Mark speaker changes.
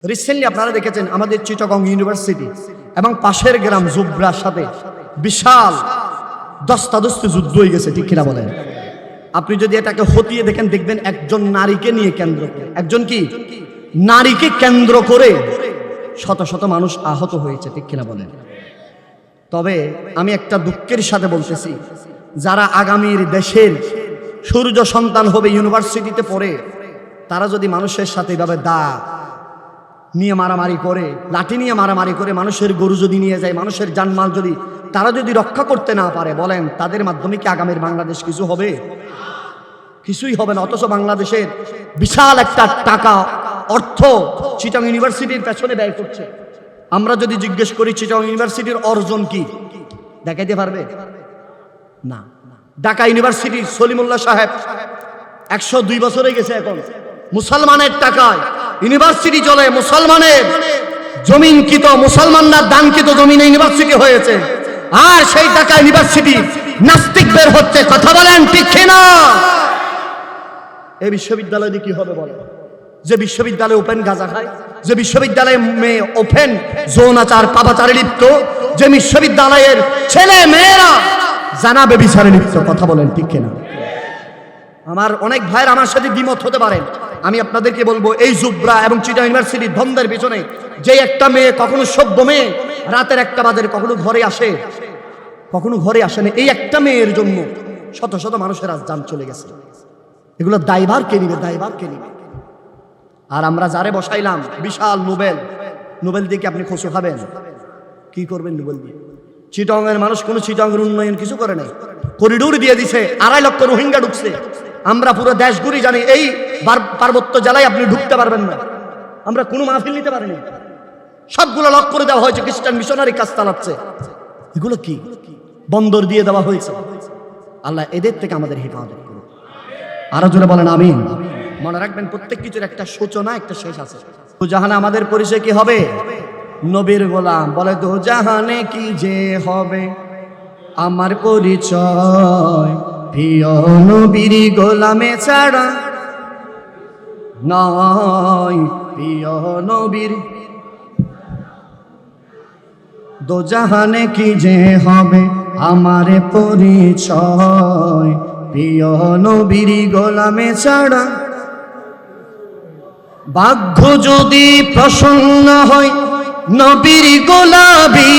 Speaker 1: Recently আপনারা দেখেছেন আমাদের চিটাগং ইউনিভার্সিটি এবং পাশের গ্রাম জুব্রার সাথে বিশাল দস্তাদস্তি যুদ্ধ হয়ে গেছে, ঠিক কিনা বলেন? আপনি যদি এটাকে হতিয়ে দেখেন, দেখবেন একজন নারীকে নিয়ে কেন্দ্র করে, একজন কি নারীকে কেন্দ্র করে শত শত মানুষ আহত হয়েছে, ঠিক কিনা বলেন? তবে আমি একটা দুঃখের সাথে বলতেছি, যারা আগামীর দেশের সূর্য সন্তান হবে ইউনিভার্সিটিতে পড়ে, তারা যদি মানুষের সাথে এভাবে দা নিয়ে মারামারি করে, লাঠি নিয়ে মারামারি করে, মানুষের গরু যদি নিয়ে যায়, মানুষের জানমাল যদি তারা যদি রক্ষা করতে না পারে, বলেন তাদের মাধ্যমে কি আগামীর বাংলাদেশ কিছু হবে? কিছুই হবে না। অথচ বাংলাদেশের বিশাল একটা টাকা অর্থ চিটাগং ইউনিভার্সিটির পেছনে ব্যয় করছে। আমরা যদি জিজ্ঞেস করি চিটাগং ইউনিভার্সিটির অর্জন কি, দেখাইতে পারবে না। ঢাকা ইউনিভার্সিটির সলিমুল্লাহ সাহেব 102 বছর হয়ে গেছে, এখন মুসলমানের টাকায় ইউনিভার্সিটি চলে, মুসলমানের জমিনকৃত, মুসলমানরা দানকৃত জমিনে ইউনিভার্সিটি হয়েছে, আর সেই ঢাকা ইউনিভার্সিটি নাস্তিক বের হচ্ছে। কথা বলেন ঠিক কিনা? এই বিশ্ববিদ্যালয়ে কি হবে বলে? যে বিশ্ববিদ্যালয়ে ওপেন গাঁজা খায়, যে বিশ্ববিদ্যালয়ে মেয়ে ওপেন যৌনাচার পাপাচারে লিপ্ত, যে বিশ্ববিদ্যালয়ের ছেলে মেয়েরা জানা বেবিচারে লিপ্ত। কথা বলেন ঠিক কিনা? আমার অনেক ভাইয়ের আমার সাথে দ্বিমত হতে পারেন, আমি আপনাদেরকে বলবো, এই জুব্রা এবং চিটাগং ইউনিভার্সিটির দ্বন্দ্বের পিছনে যে একটা মেয়ে, কখনো সভ্য মেয়ে রাতের 1টা বাজে কখনো ঘরে আসে, কখনো ঘরে আসে না, এই একটা মেয়ের জন্য শত শত মানুষের আজ জান চলে গেছে। এগুলো দায়ভার কে নিবে? দায়ভার কে নিবে? আর আমরা যারে বসাইলাম বিশাল নোবেল দিয়ে কি আপনি খুশি খাবেন? কি করবেন নোবেল দিয়ে? চিটাগং এর মানুষ কোনো চিটাগং উন্নয়ন কিছু করে নাই, করিডোর দিয়ে দিছে, 2.5 লক্ষ রোহিঙ্গা ঢুকছে। আমরা পুরো দেশ ঘুরি জানি এই পার্বত্য জেলায় আপনি ঢুকতে পারবেন না। আমরা কোনো মাহফিল নিতে পারিনি, সবগুলো লক করে দেওয়া হয়েছে, খ্রিস্টান মিশনারি কাজ চালাচ্ছে। এগুলো কি? বন্দর দিয়ে দেওয়া হয়েছে। আল্লাহ এদের থেকে আমাদের হেফাজত করুন। আরো জোরে বলেন আমিন। মনে রাখবেন, প্রত্যেক কিছুর একটা সূচনা, একটা শেষ আছে। তো জাহানে আমাদের পরিচয় কি হবে? নবীর গোলাম। বলে তো জাহানে কি যে হবে আমার পরিচয়, প্রিয় নবীর গোলামে ছাড়া নয়, প্রিয় নবীর। দো জাহানে কি যে হবে আমার পরিচয়, প্রিয় নবীর গোলামে ছাড়া। ভাগ্য যদি প্রসন্ন হয় নবীর গোলামি,